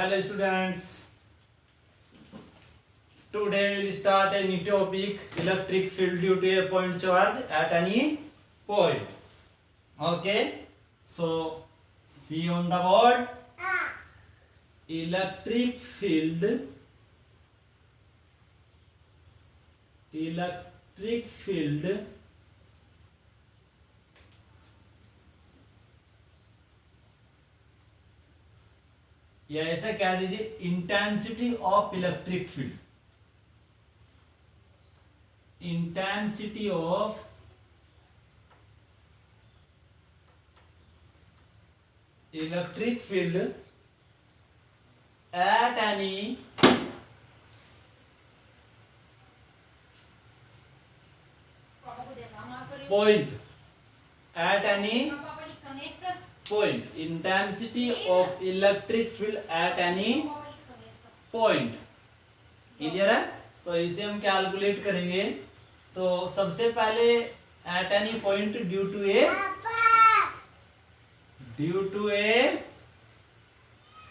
Hello students. Today we will start a new topic, electric field due to a point charge at any point. Okay. So see on the board. Electric field. Electric field या ऐसा कह दीजिए intensity of electric field. Intensity of electric field at any point. At any point. Intensity of electric field at any point. Clear है? तो इसे हम calculate करेंगे. तो सबसे पहले at any point due to a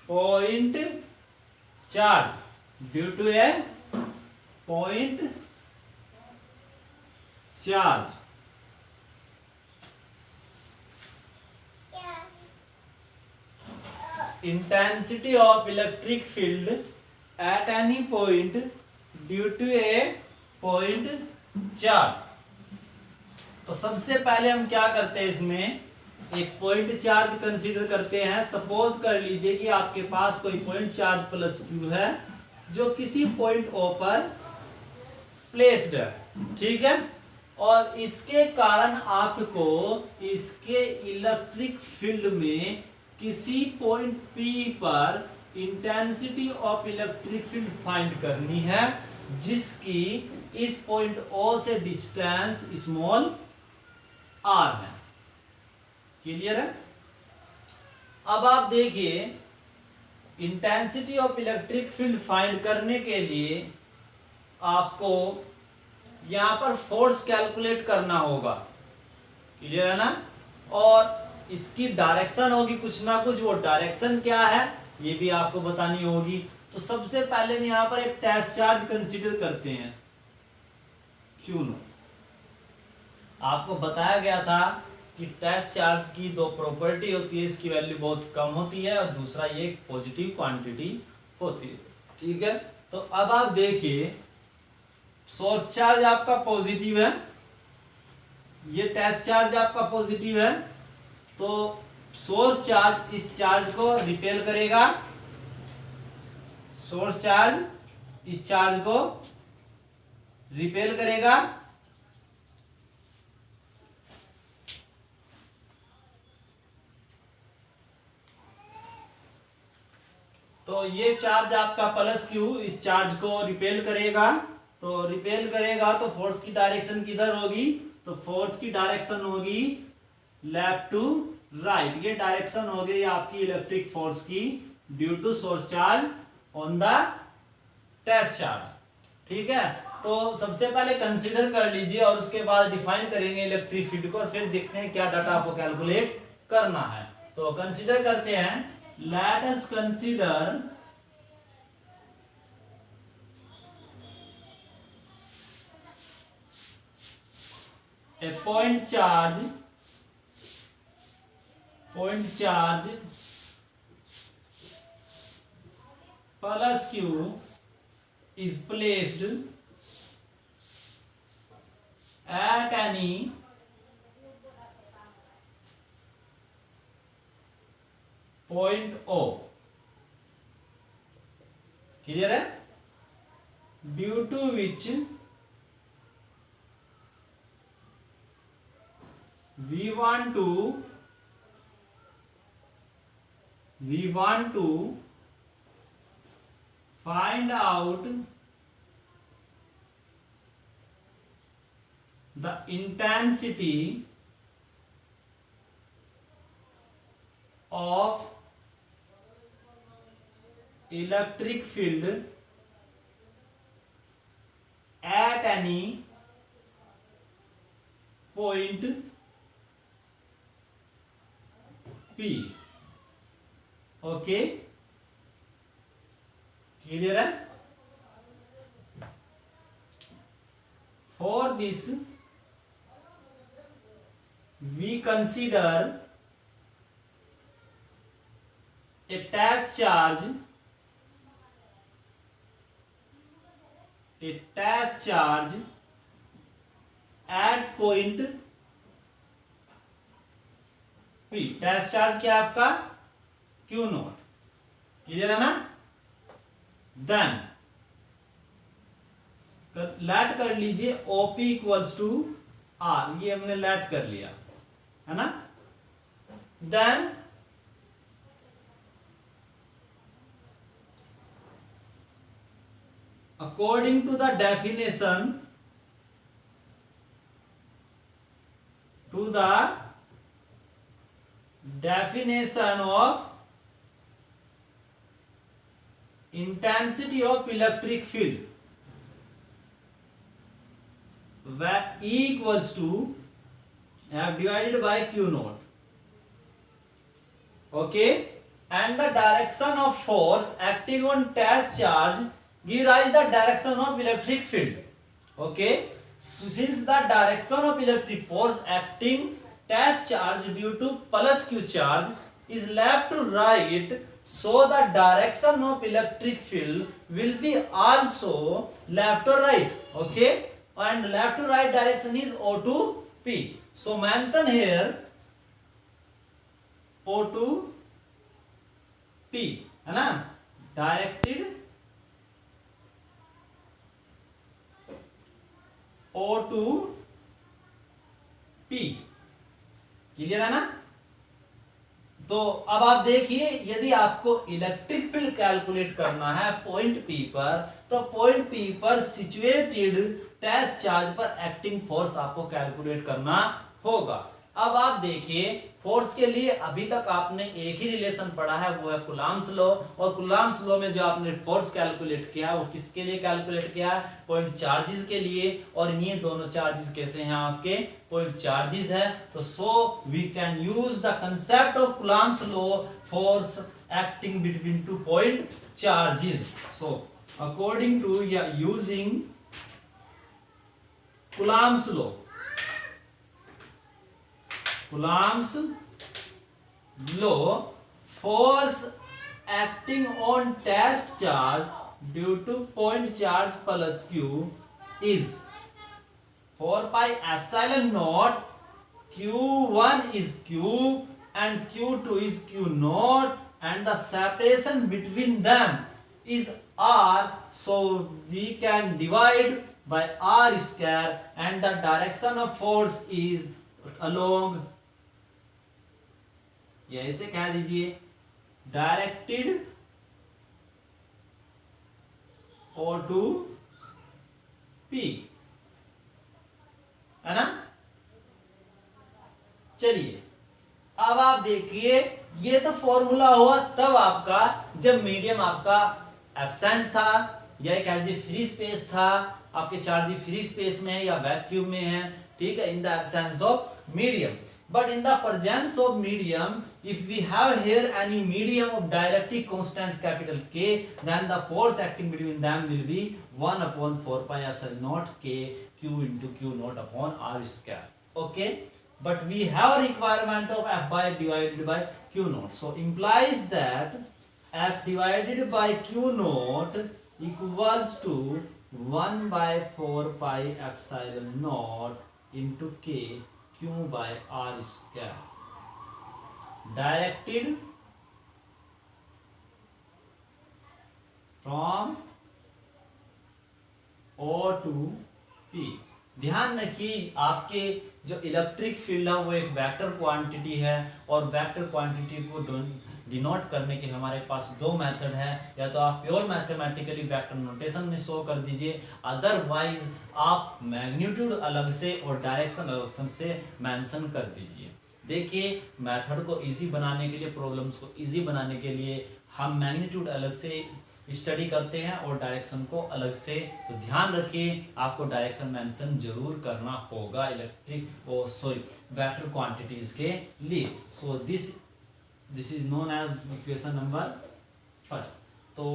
point charge. Due to a point charge. Intensity of electric field at any point due to a point charge. तो सबसे पहले हम क्या करते हैं, इसमें एक पॉइंट चार्ज कंसीडर करते हैं. सपोज कर लीजिए कि आपके पास कोई पॉइंट चार्ज प्लस क्यू है जो किसी पॉइंट ओ पर प्लेस्ड है. ठीक है. और इसके कारण आपको इसके इलेक्ट्रिक फील्ड में किसी पॉइंट P पर intensity of electric field find करनी है जिसकी इस पॉइंट O से डिस्टेंस स्मॉल r है. क्लियर है? अब आप देखिए intensity of electric field find करने के लिए आपको यहां पर फोर्स कैलकुलेट करना होगा. क्लियर है ना? और इसकी डायरेक्शन होगी कुछ ना कुछ. वो डायरेक्शन क्या है ये भी आपको बतानी होगी. तो सबसे पहले हम यहां पर एक टेस्ट चार्ज कंसीडर करते हैं Q0. आपको बताया गया था कि टेस्ट चार्ज की दो प्रॉपर्टी होती है. इसकी वैल्यू बहुत कम होती है और दूसरा ये पॉजिटिव क्वांटिटी होती है. ठीक है. तो अब आप देखिए सोर्स चार्ज आपका पॉजिटिव है, ये टेस्ट चार्ज आपका पॉजिटिव है. तो सोर्स चार्ज इस चार्ज को रिपेल करेगा. सोर्स चार्ज इस चार्ज को रिपेल करेगा. तो ये चार्ज आपका प्लस क्यू इस चार्ज को रिपेल करेगा. तो रिपेल करेगा तो फोर्स की डायरेक्शन किधर होगी? तो फोर्स की डायरेक्शन होगी लेफ्ट टू राइट. ये डायरेक्शन हो गई आपकी इलेक्ट्रिक फोर्स की due to source charge on the test charge. ठीक है. तो सबसे पहले कंसीडर कर लीजिए और उसके बाद डिफाइन करेंगे इलेक्ट्रिक फील्ड को और फिर देखते हैं क्या डाटा आपको कैलकुलेट करना है. तो कंसीडर करते हैं. Let us consider a point charge plus Q is placed at any point O. Clear है? Due to which we want to find out the intensity of electric field at any point P. Okay. Clear है? For this we consider a test charge at point P. Test charge क्या है आपका? Q not. Clear है ना? Then let कर लीजिए OP equals to R, ये हमने लेट कर लिया है ना। Then according to the definition of intensity of electric field, where E equals to F divided by Q naught. Okay, and the direction of force acting on test charge give rise the direction of electric field. Okay, so since the direction of electric force acting test charge due to plus Q charge is left to right, so the direction of electric field will be also left to right. Okay, and left to right direction is O to P. So mention here O to P है ना, directed O to P। Clear है ना? तो अब आप देखिए, यदि आपको इलेक्ट्रिक फील्ड कैलकुलेट करना है पॉइंट P पर, तो पॉइंट P पर सिचुएटेड टेस्ट चार्ज पर एक्टिंग फोर्स आपको कैलकुलेट करना होगा। अब आप देखिए, फोर्स के लिए अभी तक आपने एक ही रिलेशन पढ़ा है, वो है कूलम्ब्स लॉ। और कूलम्ब्स लॉ में जो आपने फोर्स कैलकुलेट किया वो किसके लिए कैलकुलेट किया? पॉइंट चार्जेस के लिए। और ये दोनों चार्जेस कैसे हैं? आपके पॉइंट चार्जेस है। तो so we can use the concept of Coulomb's law force acting between two point charges. So according to या using Coulomb's law, Coulomb's law, force acting on test charge due to point charge plus Q is 4 pi epsilon naught, Q1 is Q and Q2 is Q naught, and the separation between them is R, so we can divide by R square, and the direction of force is along, या ऐसे कह दीजिए directed O to P, है ना। चलिए अब आप देखिए, ये तो फॉर्मूला हुआ तब आपका जब मीडियम आपका एब्सेंट था, या कह दीजिए फ्री स्पेस था, आपके चार्ज फ्री स्पेस में है या वैक्यूम में है, ठीक है, in the absence of medium. But in the presence of medium, if we have here any medium of dielectric constant capital K, then the force acting between them will be 1 upon 4 pi epsilon naught K Q into Q naught upon R square. Okay, but we have requirement of F by divided by Q naught. So implies that F divided by Q naught equals to 1 by 4 pi epsilon naught into K Q by R square, directed from O to P। ध्यान रखिए, आपके जो electric field है वो एक vector quantity है, और vector quantity को डिनोट करने के हमारे पास दो मेथड है। या तो आप प्योर मैथमेटिकली वेक्टर नोटेशन में शो कर दीजिए, अदरवाइज आप मैग्नीट्यूड अलग से और डायरेक्शन अलग से मेंशन कर दीजिए। देखिए, मेथड को इजी बनाने के लिए, प्रॉब्लम्स को इजी बनाने के लिए हम मैग्नीट्यूड अलग से स्टडी करते हैं और डायरेक्शन को अलग से। तो ध्यान रखिए, आपको डायरेक्शन मेंशन जरूर करना होगा वेक्टर क्वांटिटीज के लिए। So this is known as equation number first. तो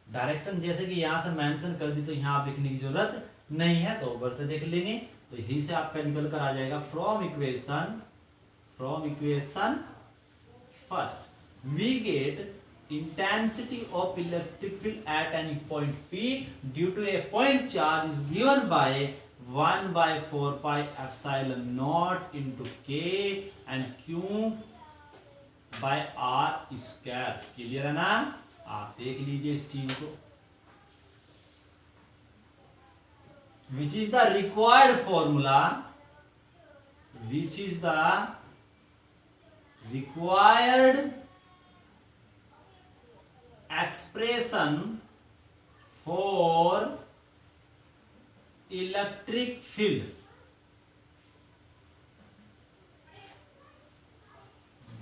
डायरेक्शन जैसे कि यहां से मेंशन कर दी तो यहां आप लिखने की जरूरत नहीं है, तो ऊपर से देख लेंगे। तो यही से आपका निकल कर आ जाएगा from equation first we get intensity of electric field at any point P due to a point charge is given by 1 by 4 pi epsilon naught into K and Q by R square। Clear है ना? आप देख लीजिए इस चीज को। Which is the required formula? Which is the required expression for electric field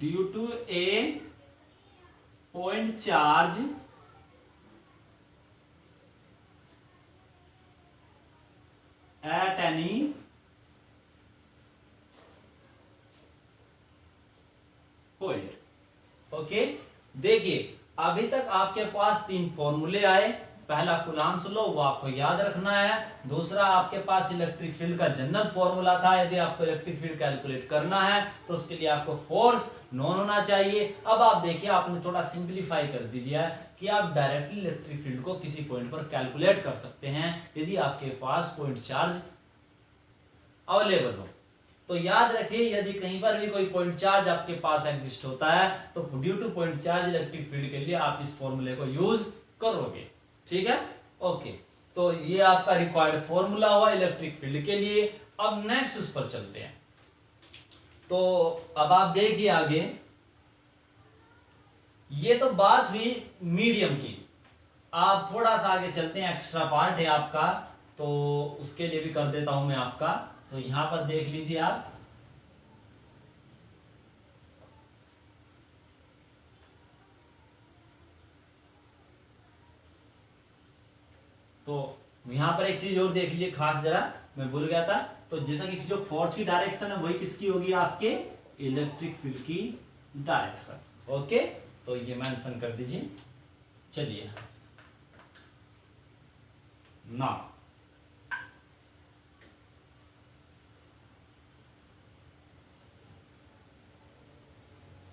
due to a point charge at any point। Okay, देखिए अभी तक आपके पास 3 फॉर्मूले आए। पहला कूलम्ब्स लॉ, वो आपको याद रखना है। दूसरा आपके पास इलेक्ट्रिक फील्ड का जनरल फॉर्मूला था, यदि आपको इलेक्ट्रिक फील्ड कैलकुलेट करना है तो उसके लिए आपको फोर्स नोन होना चाहिए। अब आप देखिए, आपने थोड़ा सिंप्लीफाई कर दीजिए कि आप डायरेक्टली इलेक्ट्रिक फील्ड को किसी पॉइंट पर कैलकुलेट कर सकते हैं यदि आपके पास पॉइंट चार्ज अवेलेबल हो। तो याद रखिए, यदि कहीं पर भी कोई पॉइंट चार्ज आपके पास एग्जिस्ट होता है तो due two point charge electric field के लिए आप इस फॉर्मूले को यूज करोगे। ठीक है, ओके। तो ये आपका रिक्वायर्ड फॉर्मूला हुआ इलेक्ट्रिक फील्ड के लिए। अब नेक्स्ट उस पर चलते हैं। तो अब आप देखिए आगे, ये तो बात हुई मीडियम की। आप थोड़ा सा आगे चलते हैं, एक्स्ट्रा पार्ट है आपका, तो उसके लिए भी कर देता हूं मैं आपका। तो यहां पर देख लीजिए आप, तो यहां पर एक चीज और देख लीजिए खास, जरा मैं भूल गया था। तो जैसा कि जो फोर्स की डायरेक्शन है वही किसकी होगी? आपके इलेक्ट्रिक फील्ड की डायरेक्शन। ओके, तो ये मेंशन कर दीजिए। चलिए ना,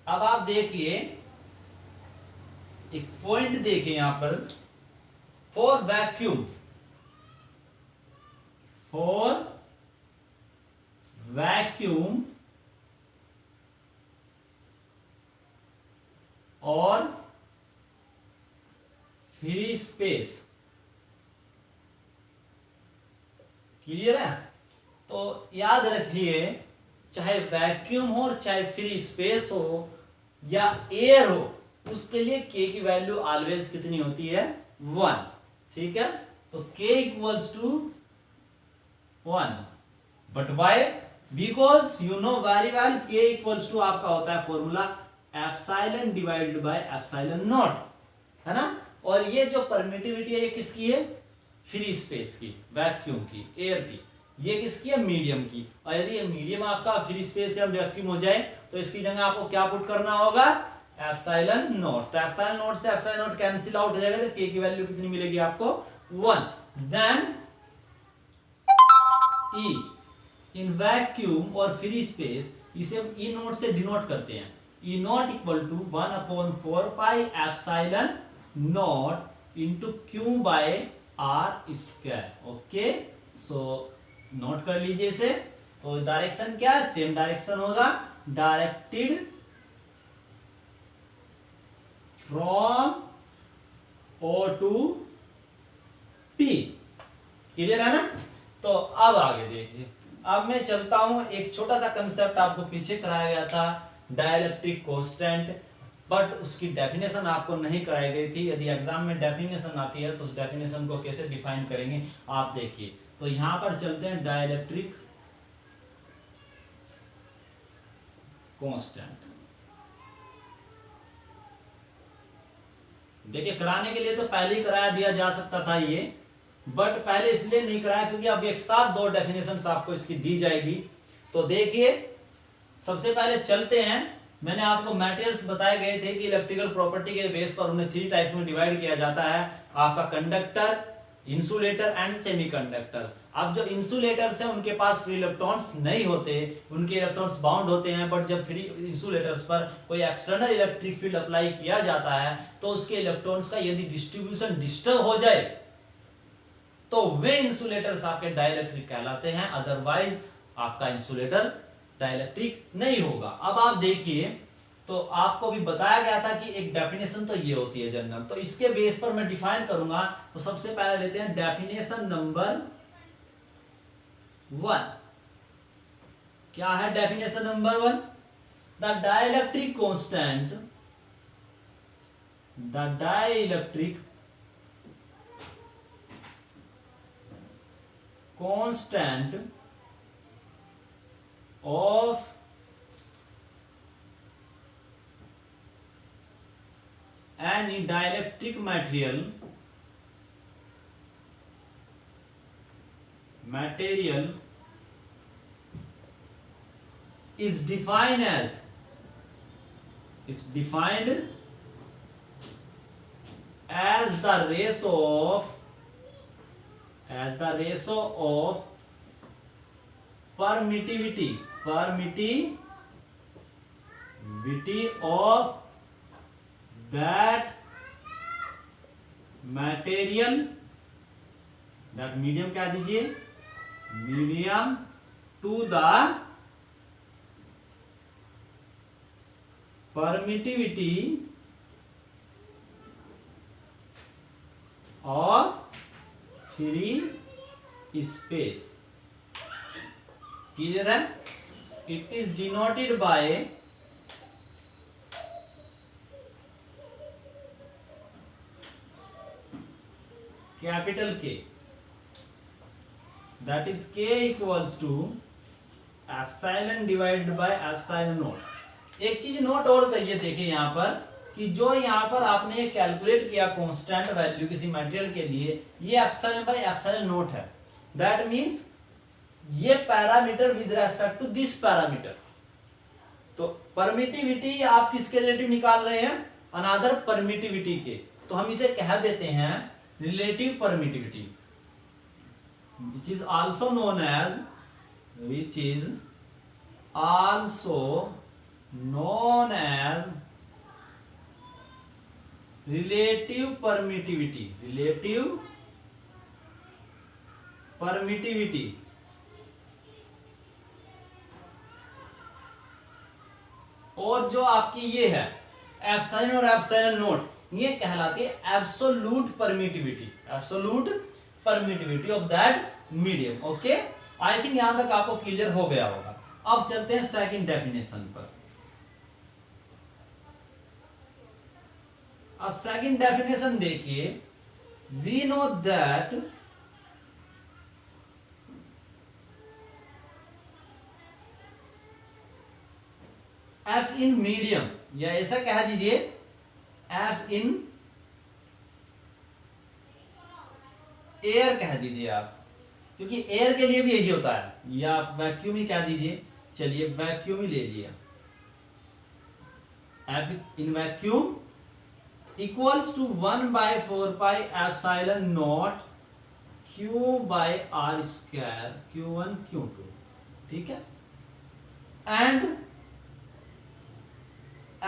अब आप देखिए एक पॉइंट देखिए यहां पर, फॉर वैक्यूम और फ्री स्पेस। क्लियर है? तो याद रखिए, चाहे वैक्यूम हो चाहे फ्री स्पेस हो या एयर हो, उसके लिए के की वैल्यू ऑलवेज कितनी होती है? 1। ठीक है, तो k equals to 1। But why? Because you know very well k equals to आपका होता है formula epsilon divided by epsilon naught, है ना? और ये जो परमिटिविटी है ये किसकी है? फ्री स्पेस की, वैक्यूम की, एयर की। ये किसकी है? मीडियम की। और यदि ये मीडियम आपका फ्री स्पेस या वैक्यूम हो जाए तो इसकी जगह आपको क्या पुट करना होगा? Epsilon not. तो एप्सिलॉन नॉट से एप्सिलॉन नॉट कैंसिल आउट हो जाएगा, तो k की वैल्यू कितनी मिलेगी आपको? 1। देन E इन वैक्यूम और फ्री स्पेस, इसे हम E नॉट से डिनोट करते हैं। E naught equal to 1/4 pi epsilon naught into Q by R square. Okay, so note कर लीजिए इसे। तो डायरेक्शन क्या है? सेम डायरेक्शन होगा, directed from O to P। Clear है ना? तो अब आगे देखिए, अब मैं चलता हूं, एक छोटा सा कंसेप्ट आपको पीछे कराया गया था, डाइलेक्ट्रिक कांस्टेंट, बट उसकी डेफिनेशन आपको नहीं कराई गई थी। यदि एग्जाम में डेफिनेशन आती है तो उस डेफिनेशन को कैसे डिफाइन करेंगे आप देखिए। तो यहां पर चलते हैं डाइलेक्ट्रिक कांस्टेंट। देखिए, कराने के लिए तो पहले ही कराया दिया जा सकता था ये, बट पहले इसलिए नहीं कराया क्योंकि अब एक साथ 2 डेफिनेशंस आपको इसकी दी जाएगी। तो देखिए, सबसे पहले चलते हैं मैंने आपको मटेरियल्स बताए गए थे कि इलेक्ट्रिकल प्रॉपर्टी के बेस पर उन्हें 3 टाइप्स में डिवाइड किया जाता है, आपका कंडक्टर, इंसुलेटर एंड सेमीकंडक्टर। अब जो इंसुलेटर्स हैं उनके पास फ्री इलेक्ट्रॉन्स नहीं होते, उनके इलेक्ट्रॉन्स बाउंड होते हैं, बट जब फ्री इंसुलेटर्स पर कोई एक्सटर्नल इलेक्ट्रिक फील्ड अप्लाई किया जाता है तो उसके इलेक्ट्रॉन्स का यदि डिस्ट्रीब्यूशन डिस्टर्ब हो जाए तो वे इंसुलेटर्स आपके डाइलेक्ट्रिक कहलाते हैं, अदरवाइज आपका इंसुलेटर डाइलेक्ट्रिक नहीं होगा। अब आप देखिए, तो आपको भी बताया गया था कि एक डेफिनेशन तो ये होती है जनरल, तो इसके बेस पर मैं डिफाइन करूंगा। तो सबसे पहले लेते हैं डेफिनेशन नंबर 1। क्या है definition number 1? The dielectric constant, the dielectric constant of any dielectric material is defined as the ratio of permittivity of that material, that medium क्या दीजिए, medium to the permittivity of free space। Clear है? It is denoted by capital K, that is K equals to epsilon divided by epsilon naught. एक चीज note और करिए, देखिए यहां पर कि जो यहां पर आपने कैलकुलेट किया कांस्टेंट वैल्यू किसी मटेरियल के लिए, ये एप्सिलॉन बाय एप्सिलॉन नॉट है। दैट मींस ये parameter with respect to this parameter. तो परमिटिविटी आप किसके रिलेटिव निकाल रहे हैं? अनदर परमिटिविटी के। तो हम इसे कह देते हैं relative permittivity, which is also known as relative permittivity। और जो आपकी ये है एप्सिलॉन और एप्सिलॉन नोट, ये कहलाती है absolute permittivity of that medium. Okay, I think यहां तक आपको क्लियर हो गया होगा। अब चलते हैं सेकंड डेफिनेशन पर। अब सेकंड डेफिनेशन देखिए, we know that F in medium, या ऐसा कह दीजिए एफ इन एयर कह दीजिए आप, क्योंकि एयर के लिए भी यही होता है, या आप वैक्यूम ही कह दीजिए। चलिए वैक्यूम ही ले लिया, F in vacuum equals to 1/4 pi epsilon naught Q by R square Q1 Q2। ठीक है, एंड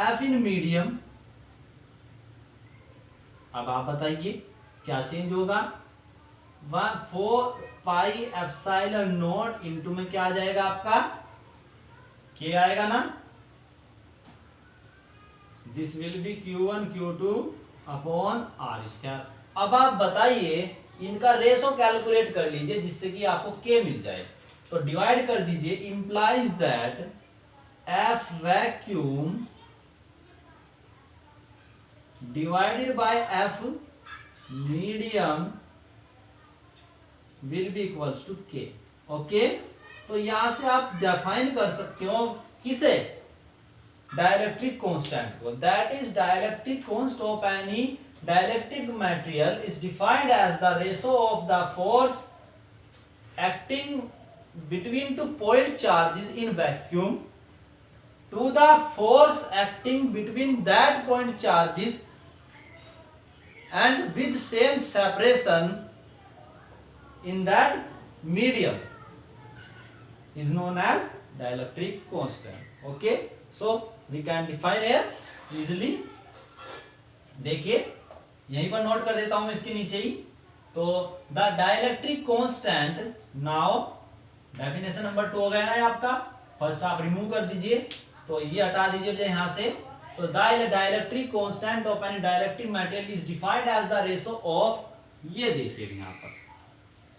एफ इन मीडियम, अब आप बताइए क्या चेंज होगा? 4 पाई एप्सिलॉन नॉट इंटू में क्या आ जाएगा आपका, के आएगा ना, this will be Q1 Q2 upon R square. अब आप बताइए, इनका रेशो कैलकुलेट कर लीजिए जिससे कि आपको के मिल जाए। तो डिवाइड कर दीजिए, implies that F vacuum divided by F medium will be equals to K. Okay, तो यहां से आप डिफाइन कर सकते हो किसे, डाइलेक्ट्रिक कांस्टेंट को। That is dielectric constant of any dielectric material is defined as the ratio of the force acting between two point charges in vacuum to the force acting between that point charges and with same separation in that medium is known as dielectric constant. Okay, so we can define here easily. देखिए यहीं पर note कर देता हूं मैं इसके नीचे ही. तो the dielectric constant, now definition number 2 हो गया ना ये आपका. फर्स्ट आप रिमूव कर दीजिए, तो ये हटा दीजिए यहां से. तो the dielectric constant of any dielectric material is defined as the ratio of, ये देखिए यहां पर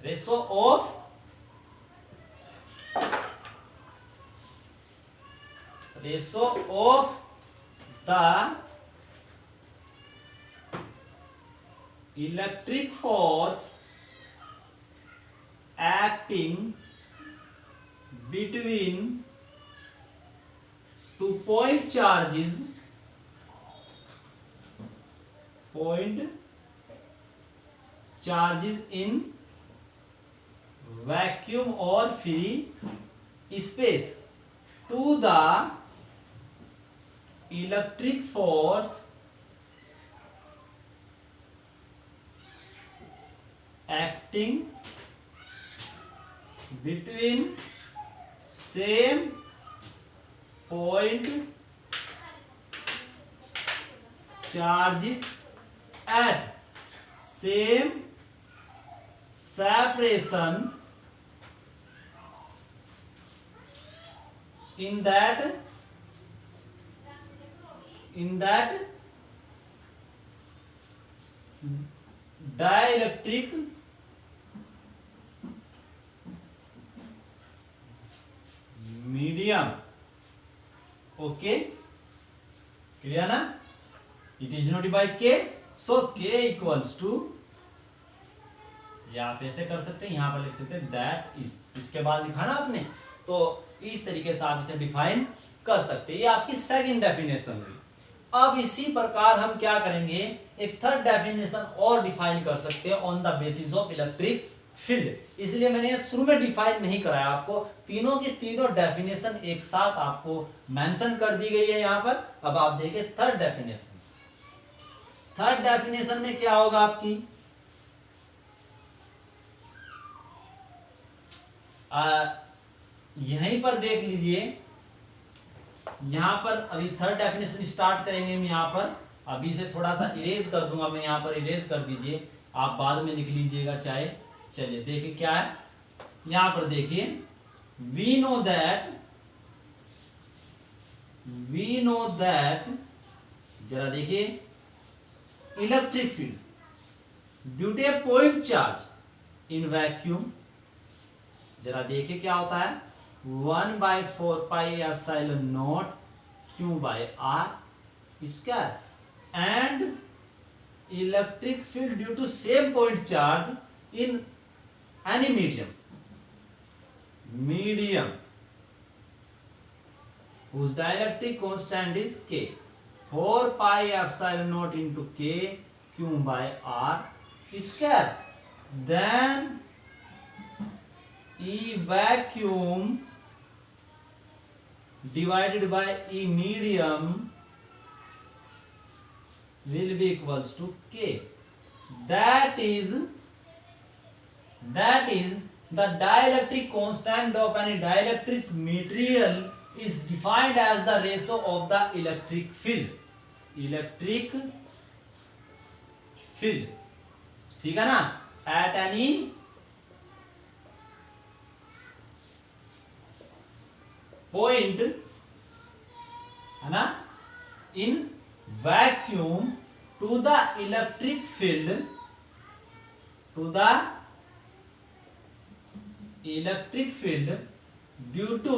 ratio of the electric force acting between two point charges in vacuum or free space to the electric force acting between same point charges at same separation in that dielectric medium. Okay, clear ना? It is denoted by K. So K equals to, या आप ऐसे कर सकते हैं, यहां पर लिख सकते हैं दैट इज, इसके बाद लिखा ना आपने, तो इस तरीके से आप इसे डिफाइन कर सकते हैं. ये आपकी सेकंड डेफिनेशन हुई. अब इसी प्रकार हम क्या करेंगे, एक थर्ड डेफिनेशन और डिफाइन कर सकते हैं on the basis of electric field. इसलिए मैंने शुरू में डिफाइन नहीं कराया आपको, तीनों की तीनों डेफिनेशन एक साथ आपको मेंशन कर दी गई है यहां पर. अब आप देखिए थर्ड डेफिनेशन. थर्ड डेफिनेशन में क्या होगा आपकी, यहीं पर देख लीजिए, यहां पर अभी थर्ड डेफिनेशन स्टार्ट करेंगे हम. यहां पर अभी से थोड़ा सा इरेज कर दूंगा मैं, यहां पर इरेज कर दीजिए, आप बाद में लिख लीजिएगा चाहे. चलिए देखिए क्या है यहां पर. देखिए वी नो दैट, जरा देखिए, electric field due to a point charge in vacuum, जरा देखिए क्या होता है, 1/4πε0 Q/r square, and electric field due to same point charge in any medium whose dielectric constant is K, 4πε0 into K Q/r square. Then E vacuum divided by E medium will be equals to K. That is the dielectric constant of any dielectric material is defined as the ratio of the electric field. ठीक है ना, at any point है ना in vacuum to the electric field due to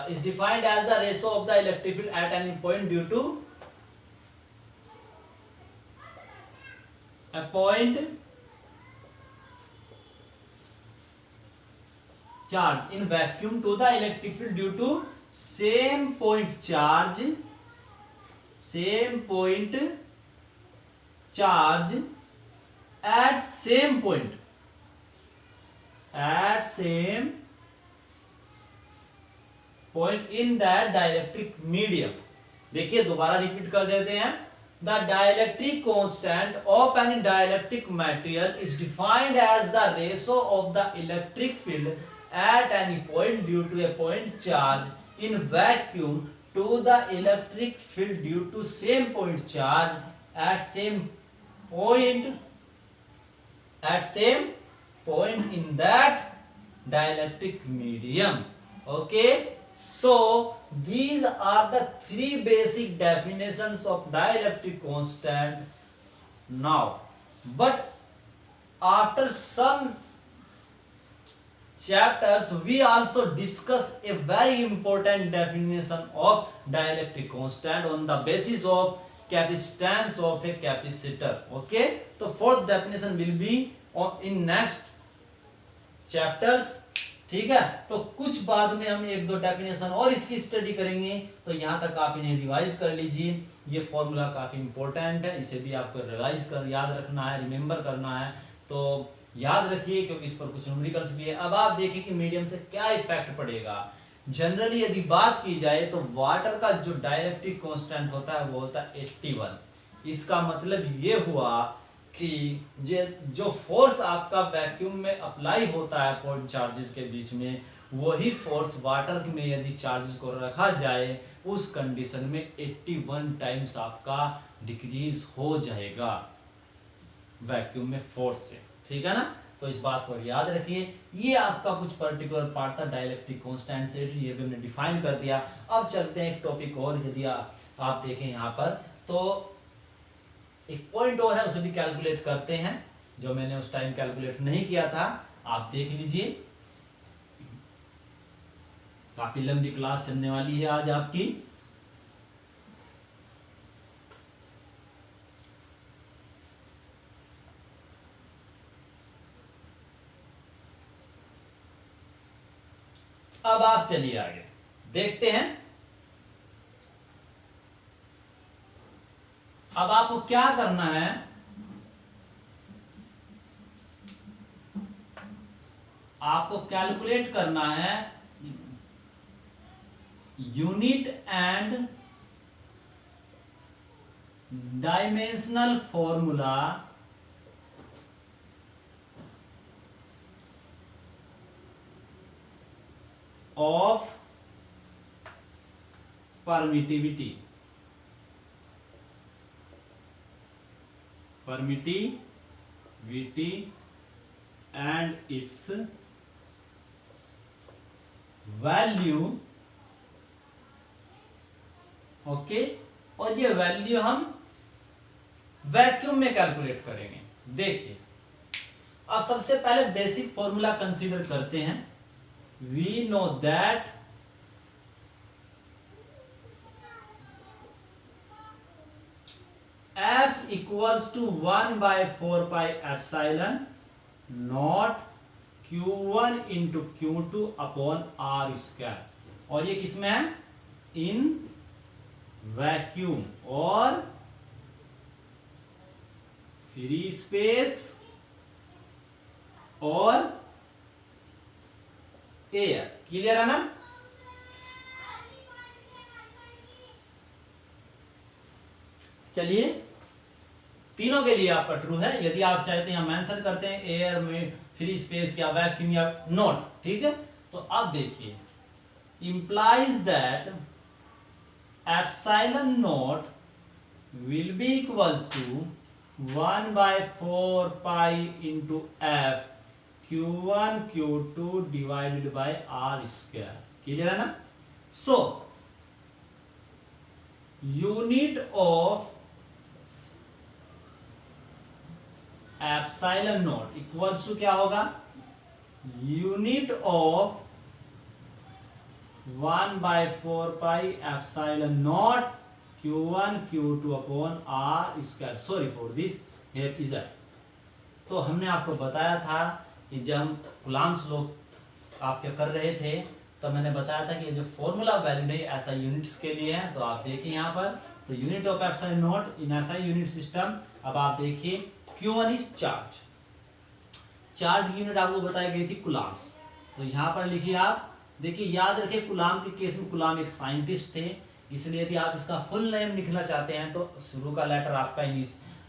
is defined as the ratio of the electric field at any point due to a point charge in vacuum to the electric field due to same point charge at same point, at same point in that dielectric medium. देखिए दोबारा repeat कर देते हैं. The dielectric constant of any dielectric material is defined as the ratio of the electric field at any point due to a point charge in vacuum to the electric field due to same point charge at same point in that dielectric medium. Okay, so these are the three basic definitions of dielectric constant. Now, but after some chapters we also discuss a very important definition of dielectric constant on the basis of capacitance of a capacitor. Okay, so fourth definition will be in next chapters. ठीक है, तो कुछ बाद में हम एक दो definition और इसकी स्टडी करेंगे, तो यहां तक आप इन्हें रिवाइज कर लीजिए. ये फॉर्मूला काफी इंपॉर्टेंट है, इसे भी आपको रिवाइज कर याद रखना है, रिमेंबर करना है, तो याद रखिए क्योंकि इस पर कुछ न्यूमेरिकल्स भी है. अब आप देखिए कि मीडियम से क्या इफेक्ट पड़ेगा. जनरली यदि बात की जाए तो वाटर का जो डाइलेक्ट्रिक कांस्टेंट होता है वो होता है 81. इसका मतलब ये हुआ कि जो फोर्स आपका वैक्यूम में अप्लाई होता है पॉइंट चार्जेस के बीच में, वही फोर्स वाटर में यदि चार्जेस को रखा जाए उस कंडीशन में 81 टाइम्स आपका डिक्रीज हो जाएगा वैक्यूम में फोर्स से. ठीक है ना, तो इस बात को याद रखिए. ये आपका कुछ पर्टिकुलर पार्ट था डाइलेक्ट्रिक कांस्टेंट से, ये भी हमने डिफाइन कर दिया. अब चलते हैं एक टॉपिक और. यदि आप देखें यहाँ पर तो एक पॉइंट और है, उसे भी कैलकुलेट करते हैं, जो मैंने उस टाइम कैलकुलेट नहीं किया था. आप देख लीजिए, काफी लंबी क्लास चलने वाली है आज आपकी. अब आप चलिए आगे देखते हैं. अब आपको क्या करना है, आपको कैलकुलेट करना है unit and dimensional formula of permittivity and its value. Okay, और ये वैल्यू हम वैक्यूम में कैलकुलेट करेंगे. देखिए, अब सबसे पहले बेसिक फॉर्मूला कंसीडर करते हैं. We know that F equals to 1 by 4 pi epsilon not Q1 into Q2 upon R square. और ये किसमें है? इन वैक्यूम और फ्री स्पेस और एयर. क्लियर है ना? चलिए, तीनों के लिए आपका ट्रू है. यदि आप चाहते हैं हम मेंशन करते हैं एयर में, फ्री स्पेस या वैक्यूम या नॉट. ठीक है, तो अब देखिए, implies that epsilon naught will be equals to 1 by 4 pi into F Q1 Q2 divided by R square. Clear है ना? So unit of epsilon naught equals to क्या होगा? Unit of 1 by 4 pi epsilon naught Q1 Q2 upon R square. Sorry for this, here is F. तो हमने आपको बताया था कि जब हम कुलाम्स लोग आप क्या कर रहे थे, तो मैंने बताया था कि ये जो फॉर्मूला वैलिड है ऐसा यूनिट्स के लिए है. तो आप देखिए यहाँ पर, तो unit of epsilon not in ऐसा यूनिट सिस्टम. अब आप देखिए Q1 इज चार्ज, चार्ज की यूनिट आपको बताई गई थी कुलाम्स। तो यहाँ पर लिखिए आप, देखिए याद रखिए कुलाम के केस में कुलाम एक साइंटिस्ट थे, इसलिए यदि आप इसका फुल नेम लिखना चाहते हैं तो शुरू का लेटर आपका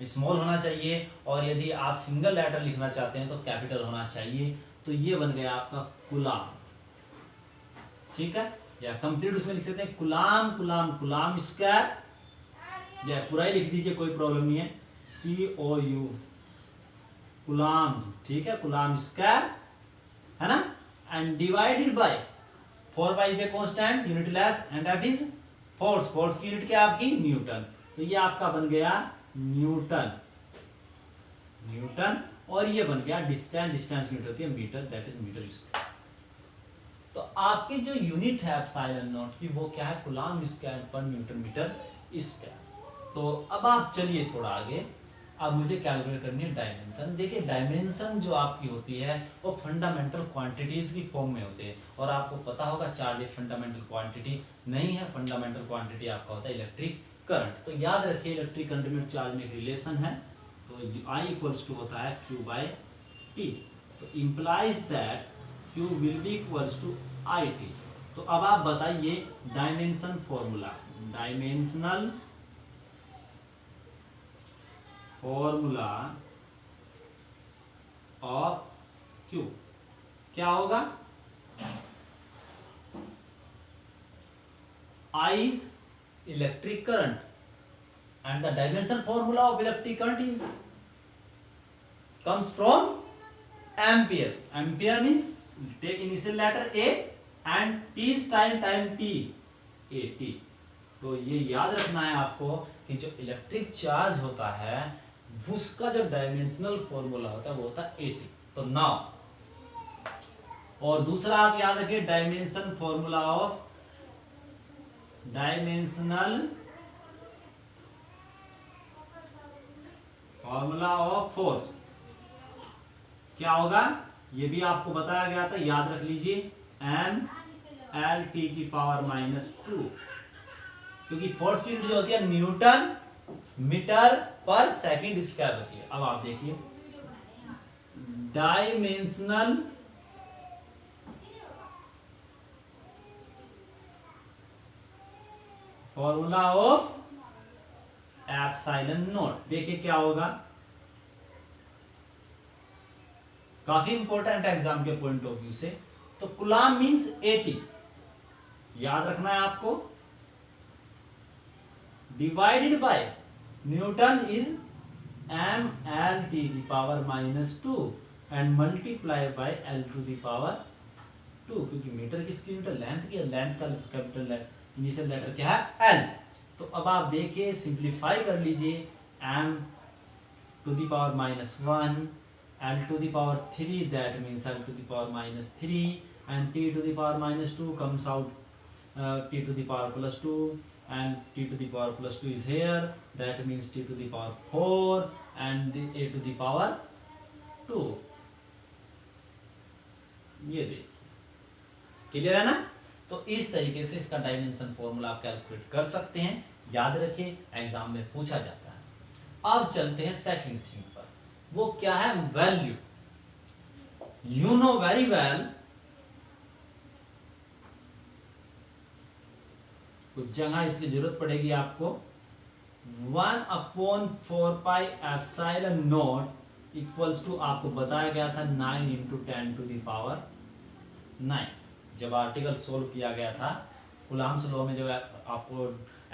स्मॉल होना चाहिए, और यदि आप सिंगल लेटर लिखना चाहते हैं तो कैपिटल होना चाहिए। तो ये बन गया आपका कुलाम, ठीक है। या कंप्लीट उसमें लिख सकते हैं कुलाम कुलाम कुलाम स्क्वायर, या पूरा ही लिख दीजिए, कोई प्रॉब्लम नहीं है, COU कुलाम, ठीक है, कुलाम स्क्वायर, है ना। And divided by 4 pi is a constant unitless and F is force, force की यूनिट क्या आपकी न्यूटन। तो ये आपका बन गया न्यूटन, न्यूटन, और ये बन गया डिस्टेंस, डिस्टेंस की यूनिट होती है metre, that is metre square. तो आपकी जो यूनिट है एप्सिलॉन नॉट की वो क्या है, कूलम्ब स्क्वायर पर न्यूटन मीटर स्क्वायर। तो अब आप चलिए थोड़ा आगे, अब मुझे कैलकुलेट करनी है डायमेंशन। देखिए डायमेंशन जो आपकी होती है वो फंडामेंटल क्वांटिटीज की फॉर्म में होते हैं, और आपको पता होगा चार्ज एक फंडामेंटल क्वांटिटी नहीं है, फंडामेंटल क्वांटिटी आपका होता है इलेक्ट्रिक करंट। तो याद रखिए इलेक्ट्रिक करंट में चार्ज में एक रिलेशन है, तो I इक्वल्स टू होता है Q/T। तो implies that Q will be equals to IT। तो अब आप बताइए dimension formula, dimensional formula of Q क्या होगा, I is electric current and the dimension formula of electric current is comes from ampere. Ampere means take initial letter A and T is time T, AT। तो ये याद रखना है आपको कि जो इलेक्ट्रिक चार्ज होता है उसका जो डायमेंशनल फॉर्मूला होता है वो होता है AT। तो नाउ, और दूसरा आप याद रखिए dimension formula of, dimensional formula of force क्या होगा, ये भी आपको बताया गया था, याद रख लीजिए, MLT⁻², क्योंकि फोर्स की यूनिट जो होती है न्यूटन मीटर पर सेकंड स्क्वायर होती है। अब आप देखिए dimensional formula of epsilon not, देखिए क्या होगा, काफी इंपॉर्टेंट एग्जाम के पॉइंट ऑफ व्यू से। तो कूलम्ब मींस AT, याद रखना है आपको, divided by Newton is MLT⁻² and multiply by L⁻², क्योंकि मीटर किसकी यूनिट है, लेंथ की, लेंथ का कैपिटल इनिशियल लेटर क्या है L। तो अब आप देखिए सिंप्लीफाई कर लीजिए, M⁻⁻1 L⁻3, that means L⁻³ and T⁻², comes out T⁻+2 and T⁻+2 is here, that means T⁻4 and the A⁻²। ये देखिए क्लियर है ना। तो इस तरीके से इसका डायमेंशन फॉर्मूला आप कैलकुलेट कर सकते हैं, याद रखिए एग्जाम में पूछा जाता है। अब चलते हैं सेकंड थीम पर, वो क्या है, value. You know very well, कुछ जगह इसकी जरूरत पड़ेगी आपको, 1/4πε0 इक्वल्स टू, आपको बताया गया था 9 × 10⁹ जब आर्टिकल सोल्व किया गया था कूलम्ब्स लॉ में, जब आपको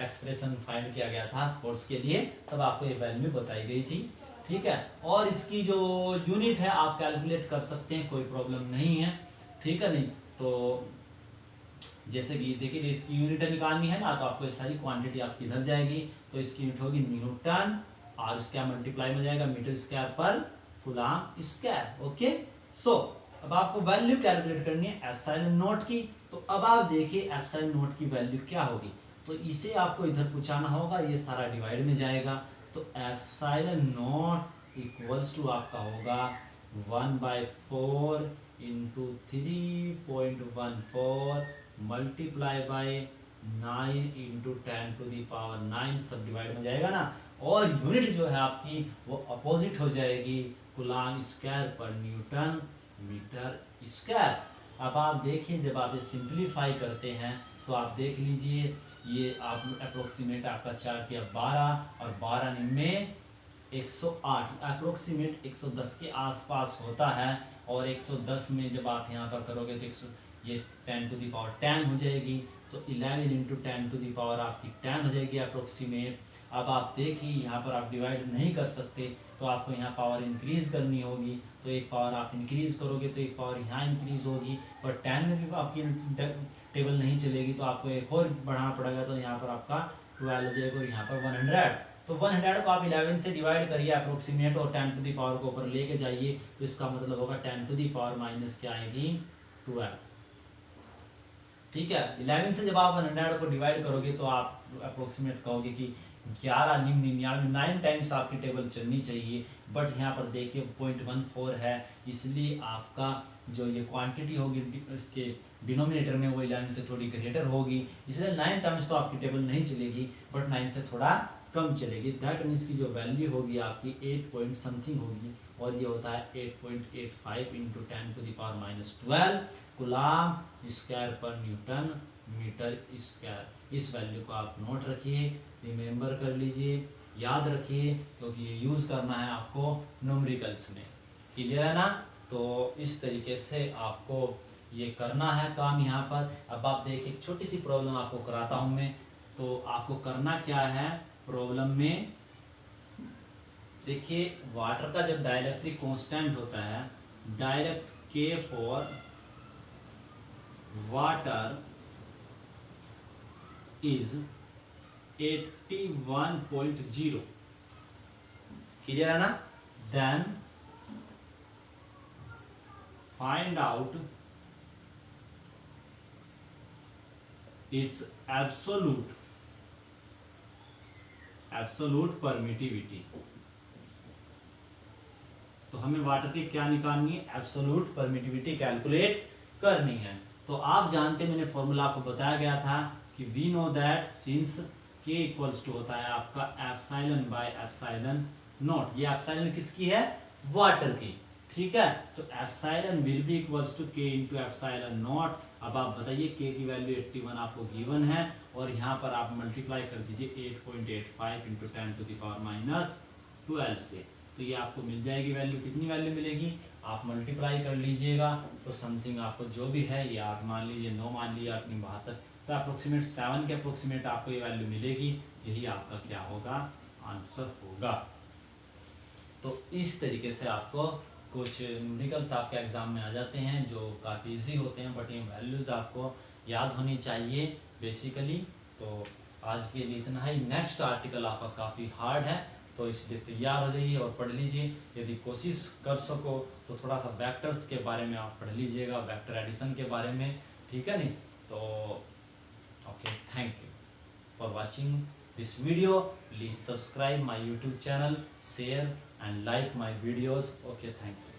एक्सप्रेशन फाइंड किया गया था फोर्स के लिए, तब आपको ये वैल्यू बताई गई थी, ठीक है। और इसकी जो यूनिट है आप कैलकुलेट कर सकते हैं, कोई प्रॉब्लम नहीं है, ठीक है। नहीं तो जैसे कि देखिए इसकी यूनिट निकालनी है ना, तो आपको सारी क्वांटिटी आपकी इधर जाएगी, तो इसकी यूनिट होगी न्यूटन, और इसका मल्टीप्लाई में जाएगा मीटर स्क्वायर पर कूलम्ब स्क्वायर। ओके, सो अब आपको वैल्यू कैलकुलेट करनी है एप्सिलॉन नॉट की। तो अब आप देखिए एप्सिलॉन नॉट की वैल्यू क्या होगी, तो इसे आपको इधर पहुंचाना होगा, ये सारा डिवाइड में जाएगा। तो एप्सिलॉन नॉट इक्वल्स टू आपका होगा 1/4 × 3.14 मल्टीप्लाई बाय 9 × 10⁹ सब डिवाइड में जाएगा ना, और यूनिट जो है आपकी वो अपोजिट हो जाएगी, कूलाम स्क्वायर पर न्यूटन मीटर स्क्वायर। अब आप देखिए जब आप ये सिंप्लीफाई करते हैं तो आप देख लीजिए ये आप अप्रोक्सीमेट आपका 4 दिया 12 और 12 में 108 अप्रोक्सीमेट 110 के आसपास होता है। और 110 में जब आप यहाँ पर करोगे तो 100 ये 10 टू द पावर 10 हो जाएगी। तो 11 इंटू 10 टू द पावर आपकी 10 हो जाएगी अप्रोक्सीमेट। अब आप देखिए यहाँ पर आप डिवाइड नहीं कर सकते तो आपको यहाँ पावर इंक्रीज़ करनी होगी। तो एक पावर आप इंक्रीज़ करोगे तो एक पावर यहाँ इंक्रीज़ होगी, पर 10 में भी आपकी टेबल नहीं चलेगी तो आपको एक और बढ़ाना पड़ेगा। तो यहाँ पर आपका 12 हो जाएगा और यहाँ पर 100। तो 100 को आप 11 से डिवाइड करिए अप्रोक्सीमेट और 10 टू द पावर को ऊपर लेके जाइए तो इसका मतलब होगा 10 टू द पावर माइनस क्या आएगी 12। ठीक है, 11 से जब आप 100 को डिवाइड करोगे तो आप अप्रोक्सीमेट कहोगे कि 11 99 9 टाइम्स आपकी टेबल चलनी चाहिए। बट यहाँ पर देखिए 0.14 है, इसलिए आपका जो ये क्वांटिटी होगी इसके डिनोमिनेटर में वो 11 से थोड़ी ग्रेटर होगी, इसलिए 9 टाइम्स तो आपकी टेबल नहीं चलेगी बट 9 से थोड़ा कम चलेगी। दैट मीन्स की जो वैल्यू होगी आपकी 8 पॉइंट समथिंग होगी और ये होता है 8.85 into 10 to the power minus 12 coulomb square पर न्यूटन मीटर स्क्वायर। इस वैल्यू को आप नोट रखिए, रिमेंबर कर लीजिए, याद रखिए, क्योंकि ये यूज़ करना है आपको न्यूमेरिकल्स में। क्लियर है ना? तो इस तरीके से आपको ये करना है काम यहाँ पर। अब आप देखिए एक छोटी सी प्रॉब्लम आपको कराता हूँ मैं। तो आपको करना क्या है प्रॉब्लम में, देखिए वाटर का जब डाइलेक्ट्रिक कांस्टेंट होता है, डायरेक्ट के फॉर वाटर इज 81.0। क्लियर है ना? Then find out its absolute permittivity. तो हमें वाटर की क्या निकालनी है? एब्सोलूट परमिटिविटी कैलकुलेट करनी है। तो आप जानते हैं मैंने फॉर्मूला आपको बताया गया था कि we know that since K equals to होता है आपका एप्सिलॉन बाय एप्सिलॉन नॉट। ये एप्सिलॉन किसकी है? वाटर की। ठीक है, तो epsilon will be equals to K into epsilon naught. अब आप बताइए के की वैल्यू 81 आपको गिवन है और यहाँ पर आप मल्टीप्लाई कर दीजिए 8.85 into 10 to the power minus 12 से। तो ये आपको मिल जाएगी वैल्यू। कितनी वैल्यू मिलेगी? आप मल्टीप्लाई कर लीजिएगा तो समथिंग आपको जो भी है ये आप मान लीजिए 9 मान लीजिए अपनी 72, तो अप्रोक्सीमेट 7 के अप्रोक्सीमेट आपको ये वैल्यू मिलेगी। यही आपका क्या होगा? आंसर होगा। तो इस तरीके से आपको कुछ न्यूमेरिकल्स आपके एग्जाम में आ जाते हैं जो काफ़ी इजी होते हैं, बट ये वैल्यूज़ आपको याद होनी चाहिए बेसिकली। तो आज के लिए इतना ही। नेक्स्ट आर्टिकल आपका काफ़ी हार्ड है तो इसलिए तैयार हो जाइए और पढ़ लीजिए। यदि कोशिश कर सको तो थोड़ा सा वेक्टर्स के बारे में आप पढ़ लीजिएगा, वेक्टर एडिशन के बारे में। ठीक है नहीं? तो okay, thank you for watching this video. Please subscribe my YouTube channel, share and like my videos. Okay, thank you.